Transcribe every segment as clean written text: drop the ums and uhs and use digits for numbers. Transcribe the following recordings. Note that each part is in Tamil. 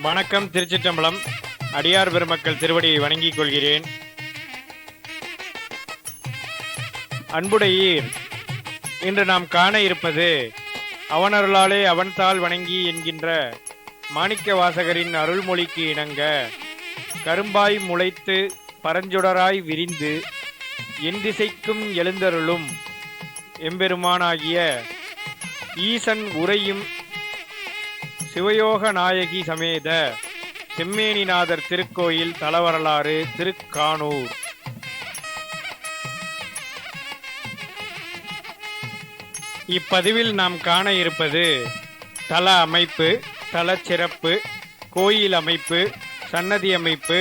வணக்கம். திருச்சிற்றம்பலம். அடியார் பெருமக்கள் திருவடியை வணங்கிக் கொள்கிறேன். அன்புடையீர், இன்று நாம் காண இருப்பது அவனருளாலே அவன்தாள் வணங்கி என்கின்ற மாணிக்க வாசகரின் அருள்மொழிக்கு இணங்க கரும்பாய் முளைத்து பரஞ்சுடராய் விரிந்து என் திசைக்கும் எழுந்தருளும் எம்பெருமானாகிய ஈசன் உரையும் சிவயோக நாயகி சமேத செம்மேனிநாதர் திருக்கோயில் தலவரலாறு திருக்கானூர். இப்பதிவில் நாம் காண இருப்பது தல அமைப்பு, தல சிறப்பு, கோயில் அமைப்பு, சன்னதி அமைப்பு,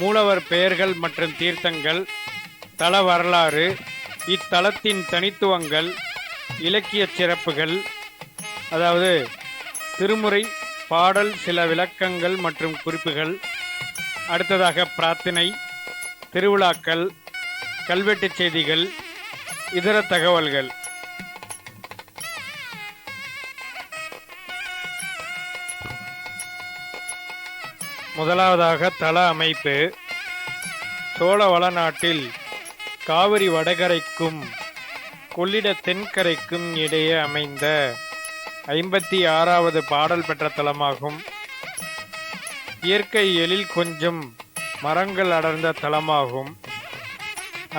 மூலவர் பெயர்கள் மற்றும் தீர்த்தங்கள், தல வரலாறு, இத்தலத்தின் தனித்துவங்கள், இலக்கிய சிறப்புகள், அதாவது திருமுறை பாடல், சில விளக்கங்கள் மற்றும் குறிப்புகள், அடுத்ததாக பிரார்த்தனை, திருவிழாக்கள், கல்வெட்டு செய்திகள், இதர தகவல்கள். முதலாவதாக தல அமைப்பு. சோழ வளநாட்டில் காவிரி வடகரைக்கும் கொள்ளிட தென்கரைக்கும் இடையே அமைந்த 56வது பாடல் பெற்ற தலமாகும். இயற்கை எழில் கொஞ்சம் மரங்கள் அடர்ந்த தலமாகும்.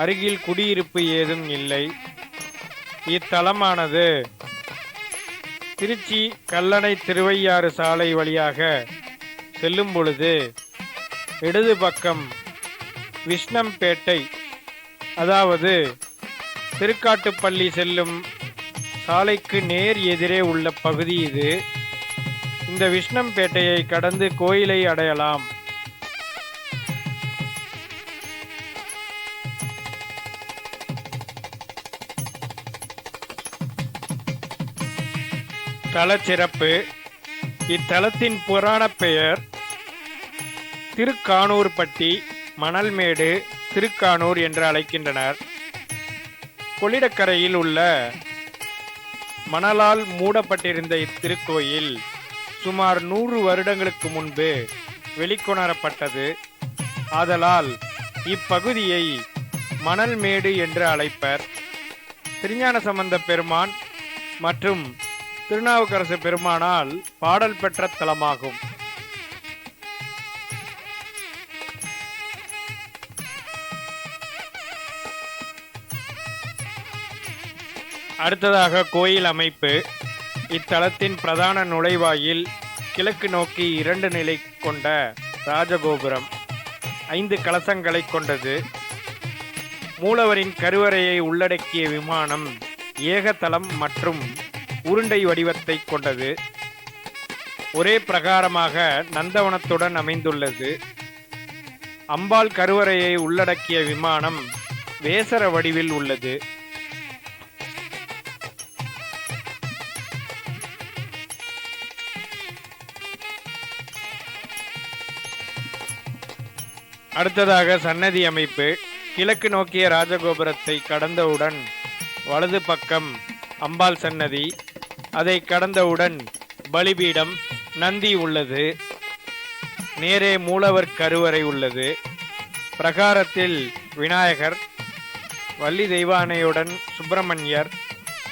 அருகில் குடியிருப்பு ஏதும் இல்லை. இத்தலமானது திருச்சி கல்லணை திருவையாறு சாலை வழியாக செல்லும் பொழுது இடது பக்கம் விஷ்ணம்பேட்டை, அதாவது திருக்காட்டுப்பள்ளி செல்லும் சாலைக்கு நேர் எதிரே உள்ள பகுதி இது. இந்த விஷ்ணம்பேட்டையை கடந்து கோயிலை அடையலாம். தல சிறப்பு. இத்தலத்தின் புராண பெயர் திருக்கானூர்பட்டி, மணல்மேடு, திருக்கானூர் என்று அழைக்கின்றனர். கொள்ளிடக்கரையில் உள்ள மணலால் மூடப்பட்டிருந்த இத்திருக்கோயில் சுமார் 100 வருடங்களுக்கு முன்பு வெளிக்கொணரப்பட்டது. ஆதலால் இப்பகுதியை மணல்மேடு என்று அழைப்பர். திருஞான சம்பந்த பெருமான் மற்றும் திருநாவுக்கரசு பெருமானால் பாடல் பெற்ற தலமாகும். அடுத்ததாக கோயில் அமைப்பு. இத்தலத்தின் பிரதான நுழைவாயில் கிழக்கு நோக்கி 2 நிலை கொண்ட ராஜகோபுரம் 5 கலசங்களை கொண்டது. மூலவரின் கருவறையை உள்ளடக்கிய விமானம் ஏகதளம் மற்றும் உருண்டை வடிவத்தை கொண்டது. ஒரே பிரகாரமாக நந்தவனத்துடன் அமைந்துள்ளது. அம்பாள் கருவறையை உள்ளடக்கிய விமானம் வேசர வடிவில் உள்ளது. அடுத்ததாக சன்னதி அமைப்பு. கிழக்கு நோக்கிய ராஜகோபுரத்தை கடந்தவுடன் வலது பக்கம் அம்பாள் சன்னதி, அதை கடந்தவுடன் பலிபீடம், நந்தி உள்ளது. நேரே மூலவர் கருவறை உள்ளது. பிரகாரத்தில் விநாயகர், வள்ளி தெய்வானையுடன் சுப்பிரமணியர்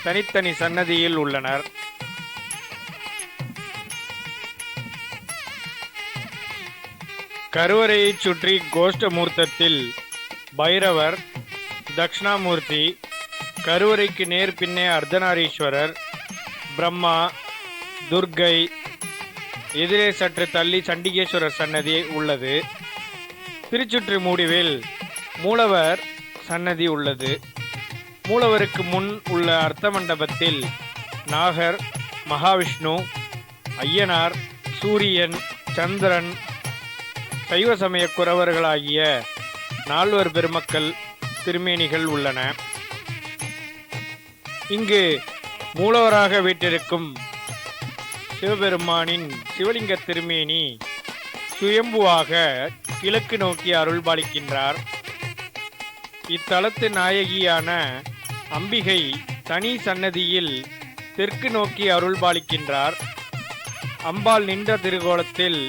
தனித்தனி சன்னதியில் உள்ளனர். கருவறையை சுற்றி கோஷ்டமூர்த்தத்தில் பைரவர், தட்சிணாமூர்த்தி, கருவறைக்கு நேர் பின்னே அர்த்தநாரீஸ்வரர், பிரம்மா, துர்க்கை, எதிரே சற்று தள்ளி சண்டிகேஸ்வரர் சன்னதி உள்ளது. திருச்சுற்று முடிவில் மூலவர் சன்னதி உள்ளது. மூலவருக்கு முன் உள்ள அர்த்த மண்டபத்தில் நாகர், மகாவிஷ்ணு, ஐயனார், சூரியன், சந்திரன், சைவ சமய குறவர்களாகிய 4 பெருமக்கள் திருமேனிகள் உள்ளன. இங்கு மூலவராக வீற்றிருக்கும் சிவபெருமானின் சிவலிங்க திருமேனி சுயம்புவாக கிழக்கு நோக்கி அருள்பாலிக்கின்றார். இத்தலத்து நாயகியான அம்பிகை தனி சன்னதியில் தெற்கு நோக்கி அருள்பாலிக்கின்றார். அம்பாள் நின்ற திருக்கோலத்தில்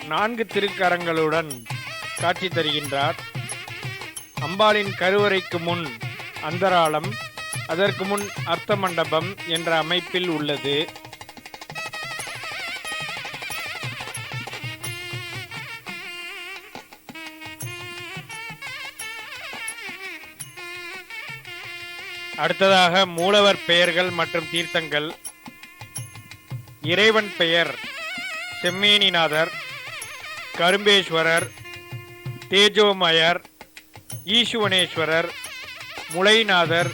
4 திருக்கரங்களுடன் காட்சி தருகின்றார். அம்பாளின் கருவறைக்கு முன் அந்தராளம், அதற்கு முன் அர்த்த மண்டபம் என்ற அமைப்பில் உள்ளது. அடுத்ததாக மூலவர் பெயர்கள் மற்றும் தீர்த்தங்கள். இறைவன் பெயர் செம்மேனிநாதர், கரும்பேஸ்வரர், தேஜோமயர், ஈசுவனேஸ்வரர், முளைநாதர்,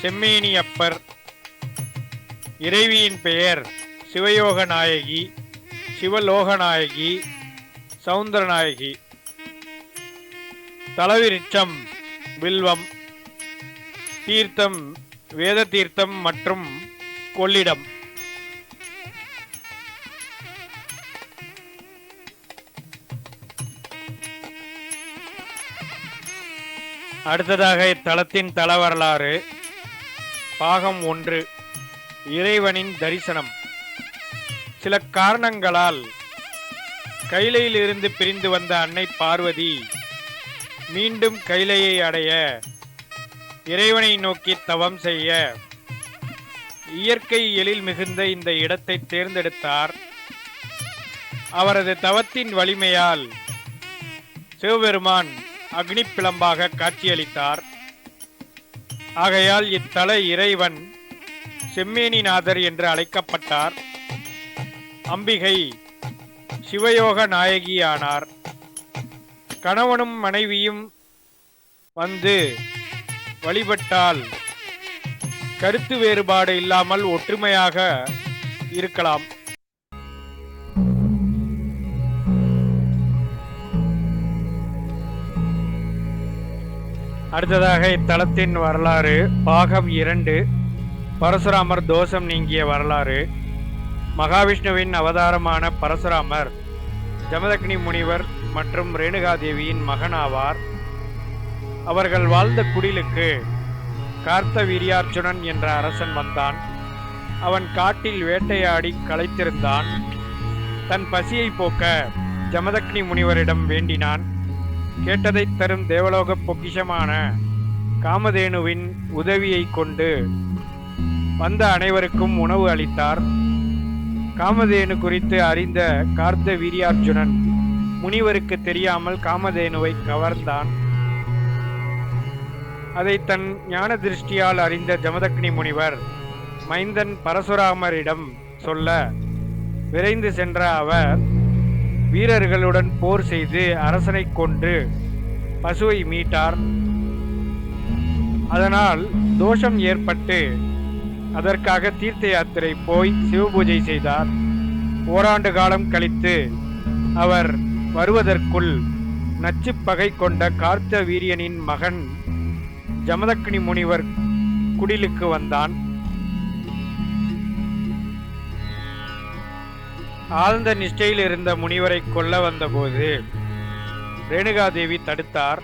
செம்மேனியப்பர். இறைவியின் பெயர் சிவயோகநாயகி, சிவலோகநாயகி, சவுந்தரநாயகி. தலவிருட்சம் வில்வம். தீர்த்தம் வேத தீர்த்தம் மற்றும் கொள்ளிடம். அடுத்ததாக இத்தலத்தின் தல வரலாறு. பாகம் 1. இறைவனின் தரிசனம். சில காரணங்களால் கைலையிலிருந்து பிரிந்து வந்த அன்னை பார்வதி மீண்டும் கைலையை அடைய இறைவனை நோக்கி தவம் செய்ய இயற்கை எழில் மிகுந்த இந்த இடத்தை தேர்ந்தெடுத்தார். அவரது தவத்தின் வலிமையால் சிவபெருமான் அக்னி பிளம்பாக காட்சியளித்தார். ஆகையால் இத்தல இறைவன் செம்மேனிநாதர் என்று அழைக்கப்பட்டார். அம்பிகை சிவயோக நாயகியானார். கணவனும் மனைவியும் வந்து வழிபட்டால் கருத்து வேறுபாடு இல்லாமல் ஒற்றுமையாக இருக்கலாம். அடுத்ததாக இத்தலத்தின் வரலாறு. பாகம் 2. பரசுராமர் தோஷம் நீங்கிய வரலாறு. மகாவிஷ்ணுவின் அவதாரமான பரசுராமர் ஜமதக்னி முனிவர் மற்றும் ரேணுகாதேவியின் மகனாவார். அவர்கள் வாழ்ந்த குடிலுக்கு கார்த்தவீரியார்ஜுனன் என்ற அரசன் வந்தான். அவன் காட்டில் வேட்டையாடி களைத்திருந்தான். தன் பசியை போக்க ஜமதக்னி முனிவரிடம் வேண்டினான். கேட்டதை தரும் தேவலோக பொக்கிஷமான காமதேனுவின் உதவியை கொண்டு வந்த அனைவருக்கும் உணவு அளித்தார். காமதேனு குறித்து அறிந்த கார்த்தவீரியார்ஜுனன் முனிவருக்கு தெரியாமல் காமதேனுவை கவர்ந்தான். அதை தன் ஞான திருஷ்டியால் அறிந்த ஜமதக்னி முனிவர் மைந்தன் பரசுராமரிடம் சொல்ல விரைந்து சென்ற அவர் வீரர்களுடன் போர் செய்து அரசனை கொன்று பசுவை மீட்டார். அதனால் தோஷம் ஏற்பட்டு அதற்காக தீர்த்த யாத்திரை போய் சிவபூஜை செய்தார். ஓராண்டு காலம் கழித்து அவர் வருவதற்குள் நச்சு பகை கொண்ட கார்த்தவீரியனின் மகன் ஜமதக்னி முனிவர் குடிலுக்கு வந்தான். ஆழ்ந்த நிஷ்டையில் இருந்த முனிவரை கொல்ல வந்தபோது ரேணுகாதேவி தடுத்தார்.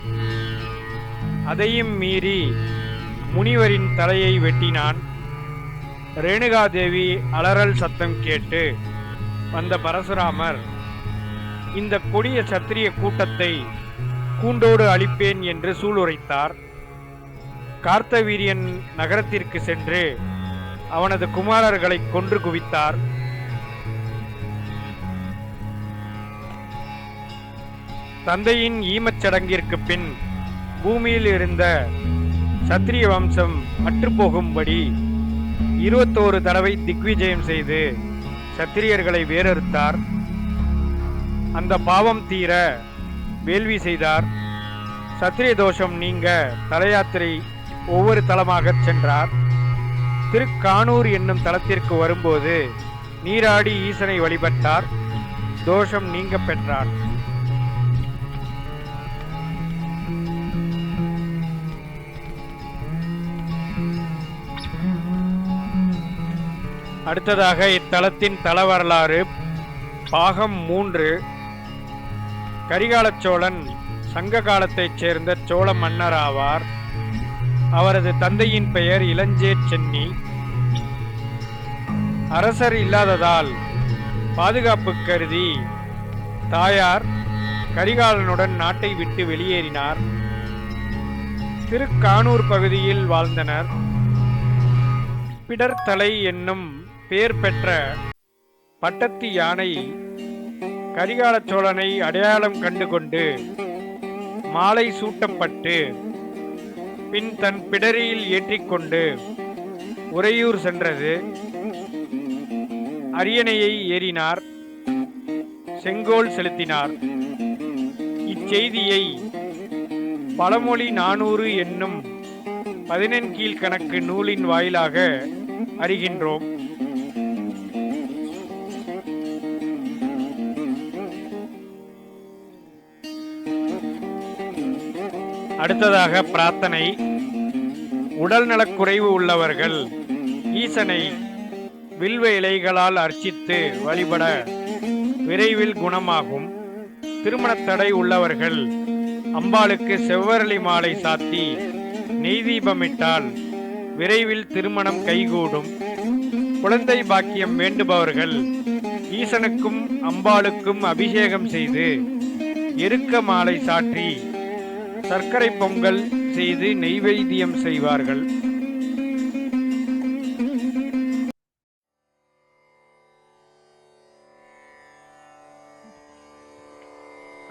அதையும் மீறி முனிவரின் தலையை வெட்டினான். ரேணுகாதேவி அலறல் சத்தம் கேட்டு வந்த பரசுராமர் இந்த கொடிய சத்திரிய கூட்டத்தை கூண்டோடு அழிப்பேன் என்று சூளுரைத்தார். கார்த்தவீரியன் நகரத்திற்கு சென்று அவனது குமாரர்களை கொன்று குவித்தார். தந்தையின் ஈமச்சடங்கிற்கு பின் பூமியில் இருந்த சத்திரிய வம்சம் அற்றுப்போகும்படி 21 தடவை திக்விஜயம் செய்து சத்திரியர்களை வேறறுத்தார். அந்த பாவம் தீர வேள்வி செய்தார். சத்திரிய தோஷம் நீங்க தலயாத்திரை ஒவ்வொரு தலமாக சென்றார். திருக்கானூர் என்னும் தலத்திற்கு வரும்போது நீராடி ஈசனை வழிபட்டார். தோஷம் நீங்க பெற்றார். அடுத்ததாக இத்தலத்தின் தல வரலாறு. பாகம் 3. கரிகால சோழன் சங்க காலத்தைச் சேர்ந்த சோழ மன்னர் ஆவார். அவரது தந்தையின் பெயர் இளஞ்சேட் சென்னி. அரசர் இல்லாததால் பாதுகாப்பு கருதி தாயார் கரிகாலனுடன் நாட்டை விட்டு வெளியேறினார். திருக்கானூர் பகுதியில் வாழ்ந்தனர். பிடர்த்தலை என்னும் பெயர் பெற்ற பட்டத்து யானை கரிகால சோழனை அடையாளம் கண்டுகொண்டு மாலை சூட்டப்பட்டு பின் தன் பிடரியில் ஏற்றிக்கொண்டு உறையூர் சென்றது. அரியணையை ஏறினார், செங்கோல் செலுத்தினார். இச்செய்தியை பழமொழி 400 என்னும் 14 கணக்கு நூலின் வாயிலாக அறிகின்றோம். அடுத்ததாக பிரார்த்தனை. உடல் நலக்குறைவு உள்ளவர்கள் ஈசனை வில்வ இலைகளால் அர்ச்சித்து வழிபட விரைவில் குணமாகும். திருமணத்தடை உள்ளவர்கள் அம்பாளுக்கு செவ்வரளி மாலை சாத்தி நெய் தீபமிட்டால் விரைவில் திருமணம் கைகூடும். குழந்தை பாக்கியம் வேண்டுபவர்கள் ஈசனுக்கும் அம்பாளுக்கும் அபிஷேகம் செய்து எருக்க மாலை சாற்றி சர்க்கரை பொங்கல் செய்து நெய்வேத்தியம் செய்வார்கள்.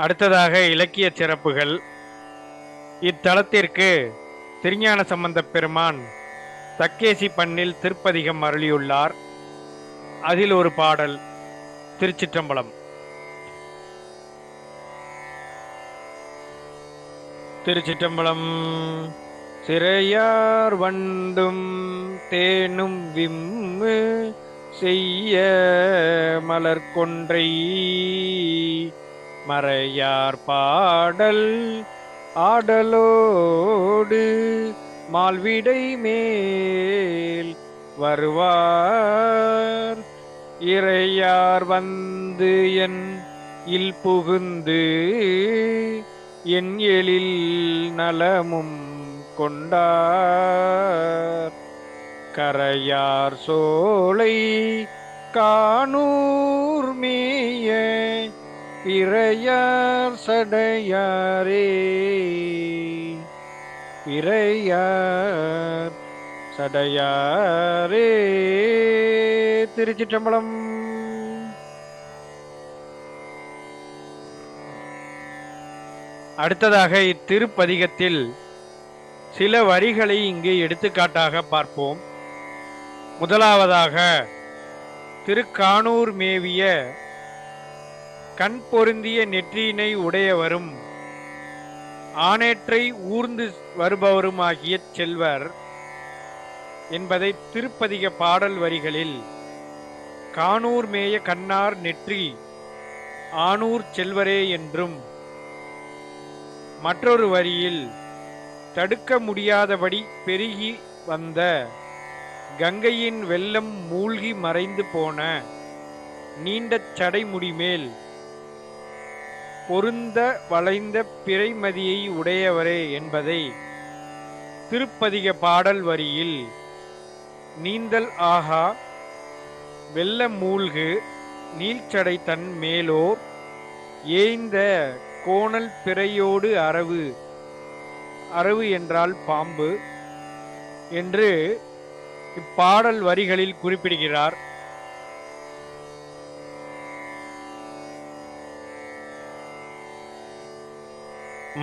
அடுத்ததாக இலக்கிய சிறப்புகள். இத்தலத்திற்கு திருஞான சம்பந்தப் பெருமான் தக்கேசி பண்ணில் திருப்பதிகம் அருளியுள்ளார். அதில் ஒரு பாடல். திருச்சிற்றம்பலம். திருச்சிற்றம்பலம். சிறையார் வண்டும் தேனும் விம்மு செய்ய மலர்கொன்றை மறையார் பாடல் ஆடலோடு மால்விடை மேல் வருவார் இறையார் வந்து என் இல் புகுந்து என் எழில் நலமும் கொண்டார் கரையார் சோலை காணூர் மேய பிறையார் சடையாரே பிறையார் சடையாரே. திருச்சிற்றம்பலம். அடுத்ததாக இத்திருப்பதிகத்தில் சில வரிகளை இங்கு எடுத்துக்காட்டாக பார்ப்போம். முதலாவதாக, திருக்கானூர் மேவிய கண் பொருந்திய நெற்றியினை உடையவரும் ஆனேற்றை ஊர்ந்து வருபவருமாகிய செல்வர் என்பதை திருப்பதிக பாடல் வரிகளில் கானூர் மேய கண்ணார் நெற்றி ஆனூர் செல்வரே என்றும், மற்றொரு வரியில் தடுக்க முடியாதபடி பெருகி வந்த கங்கையின் வெள்ளம் மூழ்கி மறைந்து போன நீண்ட சடைமுடிமேல் பொருந்த வளைந்த பிறைமதியை உடையவரே என்பதை திருப்பதிக பாடல் வரியில் நீந்தல் ஆகா வெள்ள மூழ்கு நீள்சடை தன் மேலோர் ஏய்ந்த கோணல் பிறையோடு அரவு, அரவு என்றால் பாம்பு என்று இப்பாடல் வரிகளில் குறிப்பிடுகிறார்.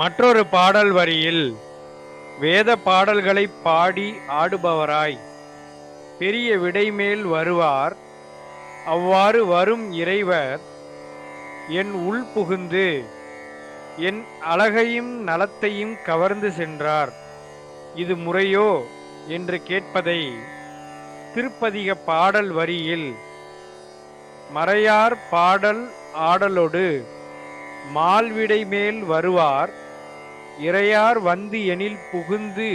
மற்றொரு பாடல் வரியில் வேத பாடல்களை பாடி ஆடுபவராய் பெரிய விடைமேல் வருவார். அவ்வாறு வரும் இறைவர் என் உள் புகுந்து என் அழகையும் நலத்தையும் கவர்ந்து சென்றார், இது முறையோ என்று கேட்பதை திருப்பதிக பாடல் வரியில் மறையார் பாடல் ஆடலோடு மால்விடை மேல் வருவார் இறையார் வந்து எனில் புகுந்து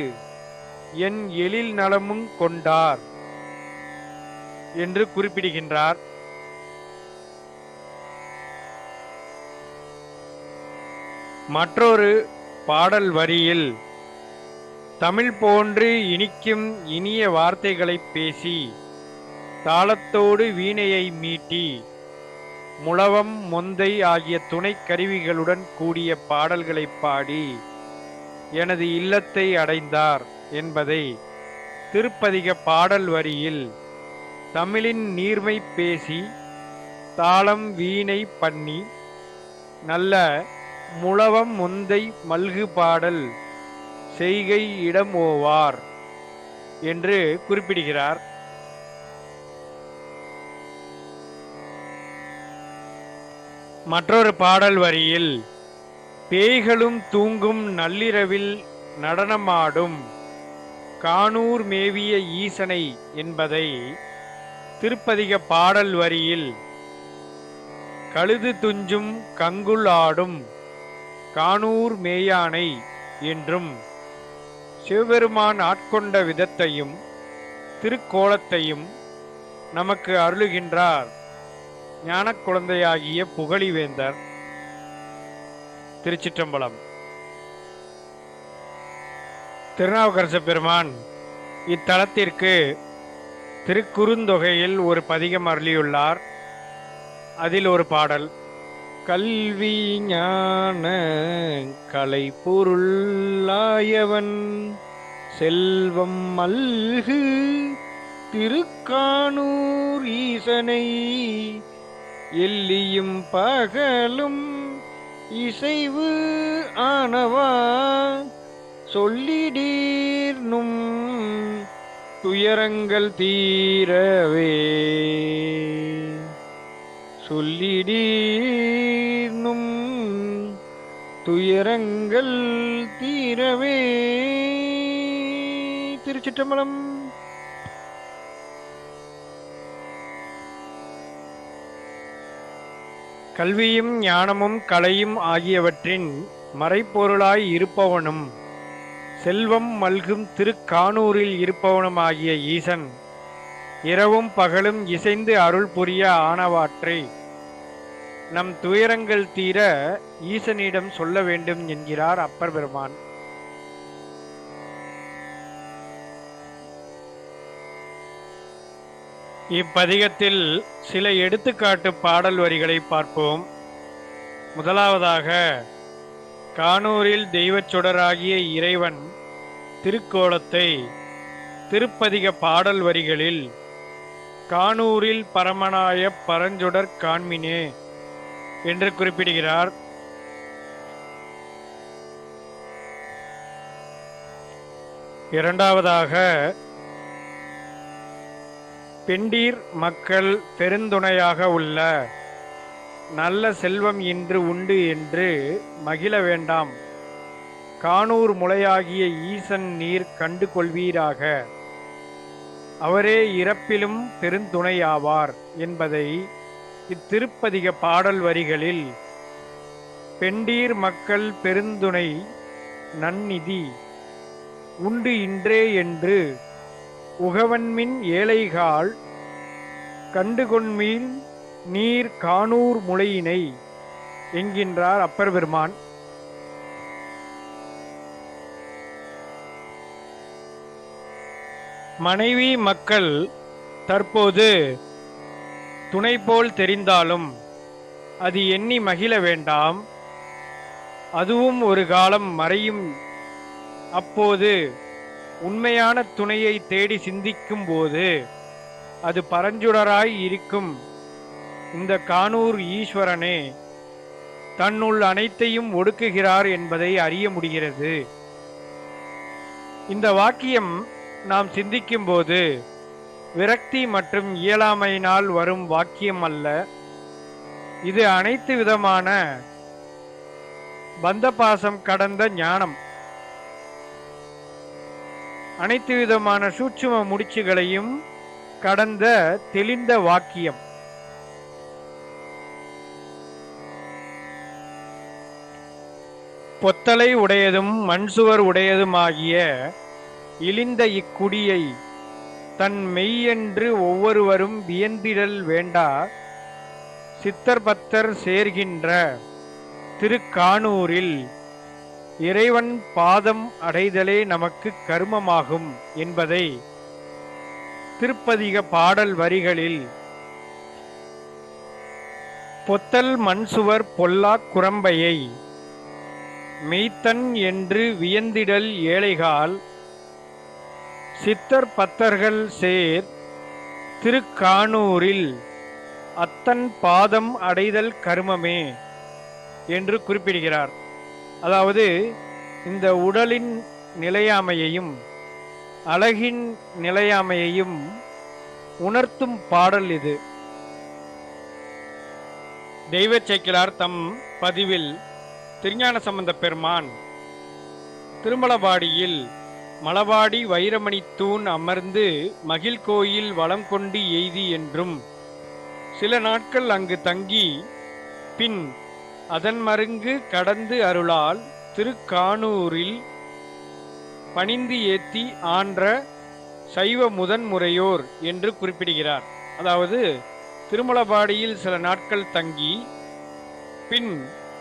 என் எழில் நலமும் கொண்டார் என்று குறிப்பிடுகின்றார். மற்றொரு பாடல் வரியில் தமிழ் போன்று இனிக்கும் இனிய வார்த்தைகளை பேசி தாளத்தோடு வீணையை மீட்டி முழவம், மொந்தை ஆகிய துணை கருவிகளுடன் கூடிய பாடல்களை பாடி எனது இல்லத்தை அடைந்தார் என்பதை திருப்பதிக பாடல் வரியில் தமிழின் நீர்மை பேசி தாளம் வீணை பண்ணி நல்ல முழவம் முந்தை மல்கு பாடல் செய்கை இடம் ஓவார் என்று குறிப்பிடுகிறார். மற்றொரு பாடல் வரியில் பேய்களும் தூங்கும் நள்ளிரவில் நடனமாடும் கானூர் மேவிய ஈசனை என்பதை திருப்பதிக பாடல் வரியில் கழுது துஞ்சும் கங்குல் ஆடும் கானூர் மேயானை என்றும் சிவபெருமான் ஆட்கொண்ட விதத்தையும் திருக்கோலத்தையும் நமக்கு அருளுகின்றார் ஞான குழந்தையாகிய புகழிவேந்தர். திருச்சிற்றம்பலம். திருநாவுக்கரசு பெருமான் இத்தலத்திற்கு திருக்குறுந்தொகையில் ஒரு பதிகம் அருளியுள்ளார். அதில் ஒரு பாடல் கல்வி ஞான கலை பொருளாயவன் செல்வம் மல்கு திருக்கானூர் ஈசனை எல்லியும் பகலும் இசைவு ஆனவா சொல்லிடீர்னும் துயரங்கள் தீரவே சொல்லிடீர்னும் துயரங்கள் தீரவே. திருச்சிற்றம்பலம். கல்வியும் ஞானமும் கலையும் ஆகியவற்றின் மறைப்பொருளாய் இருப்பவனும் செல்வம் மல்கும் திருக்கானூரில் இருப்பவனும் ஆகிய ஈசன் இரவும் பகலும் இசைந்து அருள் புரிய ஆனவாற்றை நம் துயரங்கள் தீர ஈசனிடம் சொல்ல வேண்டும் என்கிறார் அப்பர் பெருமான். இப்பதிகத்தில் சில எடுத்துக்காட்டு பாடல் வரிகளை பார்ப்போம். முதலாவதாக, கானூரில் தெய்வச் சுடராகிய இறைவன் திருக்கோலத்தை திருப்பதிக பாடல் வரிகளில் கானூரில் பரமனாய பரஞ்சுடர் காண்மினே என்று குறிப்பிடுகிறார். இரண்டாவதாக, பெண்டீர் மக்கள் பெருந்துணையாக உள்ள நல்ல செல்வம் இன்று உண்டு என்று மகிழ வேண்டாம், கானூர் முளையாகிய ஈசன் நீர் கண்டு கொள்வீராக, அவரே இறப்பிலும் பெருந்துணையாவார் என்பதை இத்திருப்பதிக பாடல் வரிகளில் பெண்டீர் மக்கள் பெருந்துணை நன்னிதி உண்டு இன்றே என்று உகவன்மின் ஏழைகாள் கண்டுகொண்மீன் நீர் கானூர் முளையினை என்கின்றார் அப்பர் பெருமான். மனைவி மக்கள் தற்போது துணை போல் தெரிந்தாலும் அது எண்ணி மகிழ வேண்டாம், அதுவும் ஒரு காலம் மறையும். அப்போது உண்மையான துணையை தேடி சிந்திக்கும் போது அது பரஞ்சுடராய் இருக்கும் இந்த கானூர் ஈஸ்வரனே தன்னுள் அனைத்தையும் ஒடுக்குகிறார் என்பதை அறிய முடிகிறது. இந்த வாக்கியம் நாம் சிந்திக்கும் போது விரக்தி மற்றும் இயலாமையினால் வரும் வாக்கியம் அல்ல. இது அனைத்து விதமான பந்தபாசம் கடந்த ஞானம், அனைத்து விதமான சூட்சும முடிச்சுகளையும் கடந்த தெளிந்த வாக்கியம். பொத்தலை உடையதும் மண்சுவர் உடையதுமாகிய இழிந்த இக்குடியை தன் மெய்யென்று ஒவ்வொருவரும் வியந்திடல் வேண்டா, சித்தர் பத்தர் சேர்கின்ற திருக்கானூரில் இறைவன் பாதம் அடைதலே நமக்கு கர்மமாகும் என்பதை திருப்பதிக பாடல் வரிகளில் பொத்தல் மண்சுவர் பொல்லாக் குரம்பையை மெய்த்தன் என்று வியந்திடல் ஏழைகால் சித்தர் பத்தர்கள் சேர் திருக்கானூரில் அத்தன் பாதம் அடைதல் கருமமே என்று குறிப்பிடுகிறார். அதாவது இந்த உடலின் நிலையாமையையும் அழகின் நிலையாமையையும் உணர்த்தும் பாடல் இது. தெய்வச் சேக்கிழார் தம் பதிவில் திருஞான சம்பந்த பெருமான் திருமலபாடியில் மலபாடி வைரமணி தூண் அமர்ந்து மகிழ் கோயில் வளம் கொண்டு எய்தி என்றும் சில நாட்கள் அங்கு தங்கி பின் அதன் மருங்கு கடந்து அருளால் திருக்கானூரில் பணிந்து ஏத்தி ஆன்ற சைவ முதன்முறையோர் என்று குறிப்பிடுகிறார். அதாவது திருமலபாடியில் சில நாட்கள் தங்கி பின்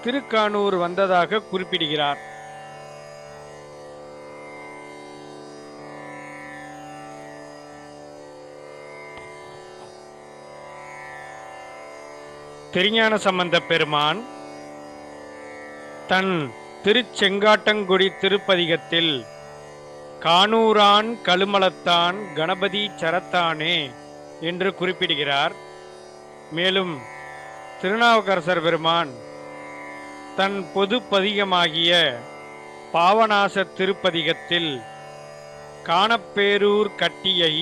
திருக்கானூர் வந்ததாக குறிப்பிடுகிறார். திருஞான சம்பந்த பெருமான் தன் திருச்செங்காட்டங்குடி திருப்பதிகத்தில் கானூரான் கழுமலத்தான் கணபதி சரத்தானே என்று குறிப்பிடுகிறார். மேலும் திருநாவுக்கரசர் பெருமான் தன் பொது பதிகமாகிய பாவநாச திருப்பதிகத்தில் காணப்பேரூர் கட்டியை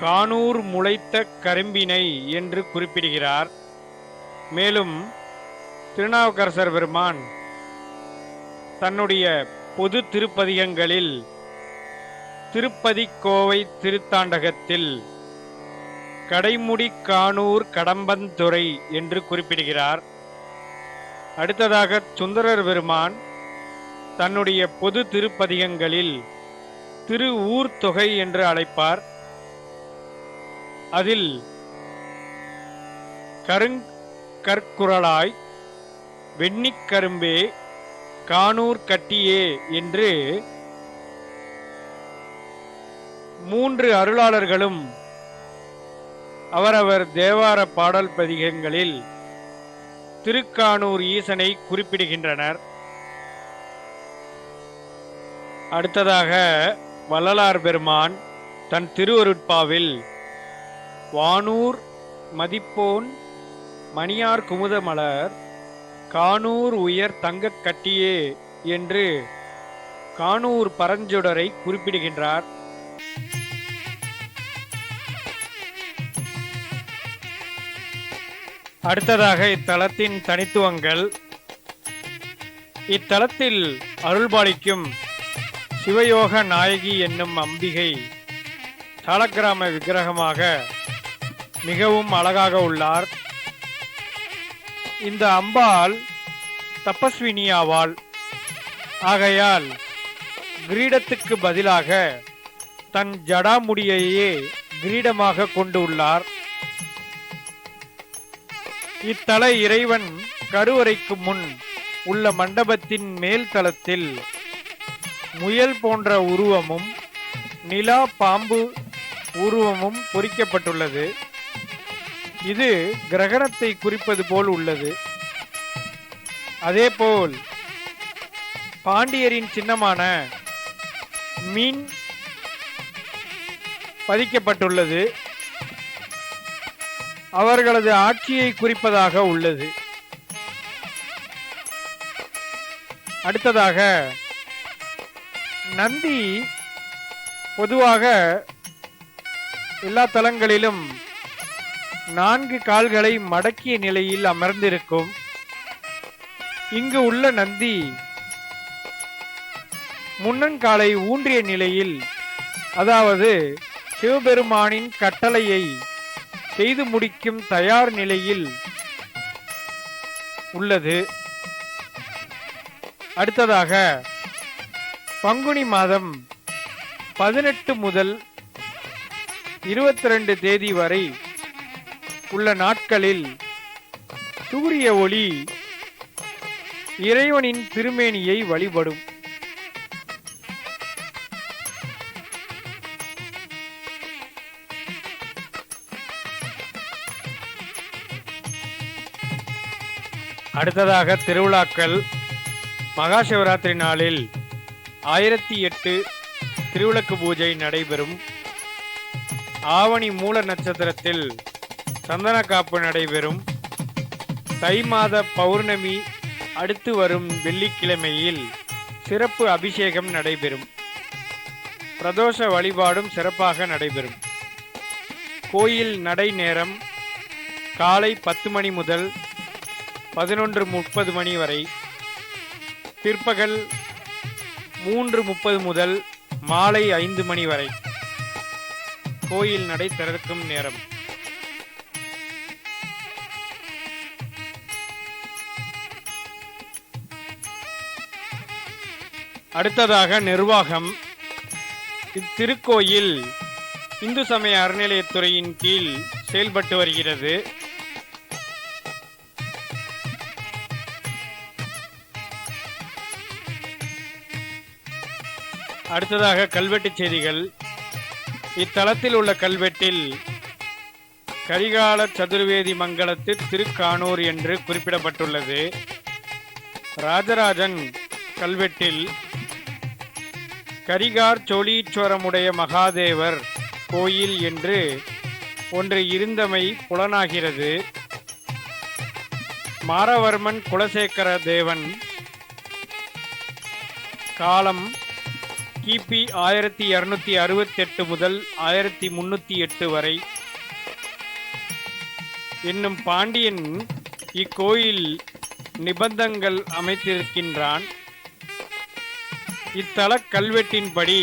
கானூர் முளைத்த கரும்பினை என்று குறிப்பிடுகிறார். மேலும் திருநாவுக்கரசர் பெருமான் தன்னுடைய பொது திருப்பதிகங்களில் திருப்பதிக்கோவை திருத்தாண்டகத்தில் கடைமுடி கானூர் கடம்பந்துறை என்று குறிப்பிடுகிறார். அடுத்ததாக சுந்தரர் பெருமான் தன்னுடைய பொது திருப்பதிகங்களில் திரு ஊர் தொகை என்று அழைப்பார். அதில் கருங்கற்குரலாய் வெண்ணிக்கரும்பே கானூர் கட்டியே என்று 3 அருளாளர்களும் அவரவர் தேவார பாடல் பதிகங்களில் திருக்கானூர் ஈசனை குறிப்பிடுகின்றனர். அடுத்ததாக வள்ளலார் பெருமான் தன் திருவருட்பாவில் வானூர் மதிப்போன் மணியார் குமுதமலர் கானூர் உயர் தங்கக் கட்டியே என்று கானூர் பரஞ்சுடரை குறிப்பிடுகின்றார். அடுத்ததாக இத்தலத்தின் தனித்துவங்கள். இத்தலத்தில் அருள்பாலிக்கும் சிவயோக நாயகி என்னும் அம்பிகை சாலக்கிராம விக்கிரகமாக மிகவும் அழகாக உள்ளார். இந்த அம்பாள் தபஸ்வினியாவாள். ஆகையால் கிரீடத்துக்கு பதிலாக தன் ஜடாமுடியையே கிரீடமாக கொண்டு உள்ளார். இத்தல இறைவன் கருவறைக்கு முன் உள்ள மண்டபத்தின் மேல் தளத்தில் முயல் போன்ற உருவமும் நிலா பாம்பு உருவமும் பொறிக்கப்பட்டுள்ளது. இது கிரகணத்தை குறிப்பது போல் உள்ளது. அதேபோல் பாண்டியரின் சின்னமான மீன் பதிக்கப்பட்டுள்ளது. அவர்களது ஆட்சியை குறிப்பதாக உள்ளது. அடுத்ததாக நந்தி பொதுவாக எல்லா தலங்களிலும் 4 கால்களை மடக்கிய நிலையில் அமர்ந்திருக்கும். இங்கு உள்ள நந்தி முன்னங்காலை ஊன்றிய நிலையில், அதாவது சிவபெருமானின் கட்டளையை செய்து முடிக்கும் தயார் நிலையில் உள்ளது. அடுத்ததாக பங்குனி மாதம் 18 முதல் 22 தேதி வரை உள்ள நாட்களில் சூரிய ஒளி இறைவனின் திருமேனியை வழிபடும். அடுத்ததாக திருவிழாக்கள். மகா சிவராத்திரி நாளில் 1008 திருவிளக்கு பூஜை நடைபெறும். ஆவணி மூல நட்சத்திரத்தில் சந்தன காப்பு நடைபெறும். தை மாத பௌர்ணமி அடுத்து வரும் வெள்ளிக்கிழமையில் சிறப்பு அபிஷேகம் நடைபெறும். பிரதோஷ வழிபாடும் சிறப்பாக நடைபெறும். கோயில் நடை நேரம் காலை 10 மணி முதல் 11:30 மணி வரை, பிற்பகல் 3:30 முதல் மாலை 5 மணி வரை கோயில் நடை திறக்கும் நேரம். அடுத்ததாக நிர்வாகம். இத்திருக்கோயில் இந்து சமய அறநிலையத்துறையின் கீழ் செயல்பட்டு வருகிறது. அடுத்ததாக கல்வெட்டு செய்திகள். இத்தலத்தில் உள்ள கல்வெட்டில் கரிகால சதுர்வேதி மங்கலத்து திருக்கானூர் என்று குறிப்பிடப்பட்டுள்ளது. ராஜராஜன் கல்வெட்டில் கரிகார் சோழீஸ்வரமுடைய மகாதேவர் கோயில் என்று ஒன்று இருந்தமை புலனாகிறது. மாரவர்மன் குலசேகர தேவன் காலம் கிபி 1268 முதல் 1308 வரை என்னும் பாண்டியன் இக்கோயில் நிபந்தங்கள் அமைத்திருக்கின்றான். இத்தல கல்வெட்டின்படி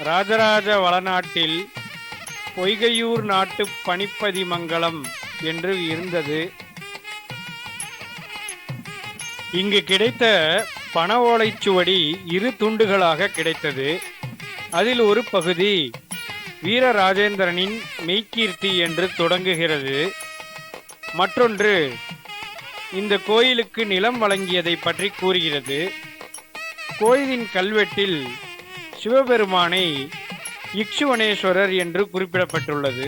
ராஜராஜ வளநாட்டில் பொய்கையூர் நாட்டு பணிப்பதி மங்கலம் என்று இருந்தது. இங்கு கிடைத்த பண ஓலைச்சுவடி 2 துண்டுகளாக கிடைத்தது. அதில் ஒரு பகுதி வீரராஜேந்திரனின் மெய்கீர்த்தி என்று தொடங்குகிறது. மற்றொன்று இந்த கோயிலுக்கு நிலம் வழங்கியதை பற்றி கூறுகிறது. கோயிலின் கல்வெட்டில் சிவபெருமானை இக்ஷுவனேஸ்வரர் என்று குறிப்பிடப்பட்டுள்ளது.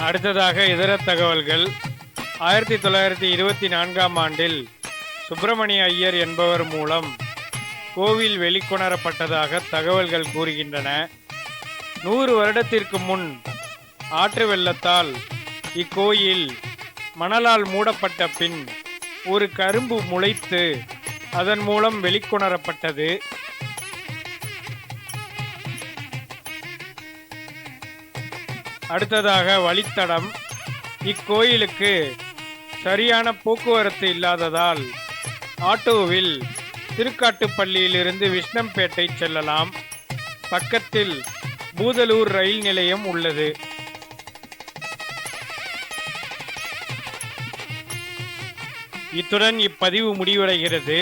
அடுத்ததாக இதர தகவல்கள். 1924ஆம் ஆண்டில் சுப்பிரமணிய ஐயர் என்பவர் மூலம் கோவில் வெளிக்கொணரப்பட்டதாக தகவல்கள் கூறுகின்றன. 100 வருடத்திற்கு முன் ஆற்று வெள்ளத்தால் இக்கோயில் மணலால் மூடப்பட்ட பின் ஒரு கரும்பு முளைத்து அதன் மூலம் வெளிக்கொணரப்பட்டது. அடுத்ததாக வழித்தடம். இக்கோயிலுக்கு சரியான போக்குவரத்து இல்லாததால் ஆட்டோவில் திருக்காட்டுப்பள்ளியிலிருந்து விஷ்ணம்பேட்டை செல்லலாம். பக்கத்தில் பூதலூர் ரயில் நிலையம் உள்ளது. இத்துடன் இப்பதிவு முடிவடைகிறது.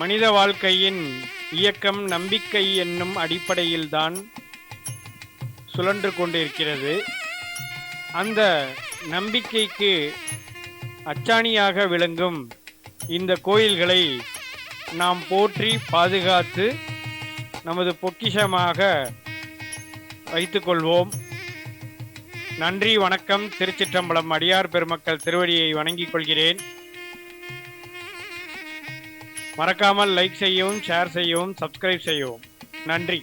மனித வாழ்க்கையின் இயக்கம் நம்பிக்கை என்னும் அடிப்படையில்தான் சுழன்று கொண்டிருக்கிறது. அந்த நம்பிக்கைக்கு அச்சாணியாக விளங்கும் இந்த கோயில்களை நாம் போற்றி பாதுகாத்து நமது பொக்கிஷமாக வைத்துக்கொள்வோம். நன்றி, வணக்கம். திருச்சிற்றம்பலம். அடியார் பெருமக்கள் திருவடியை வணங்கிக் கொள்கிறேன். மறக்காமல் லைக் செய்யவும், ஷேர் செய்யவும், சப்ஸ்கிரைப் செய்யவும். நன்றி.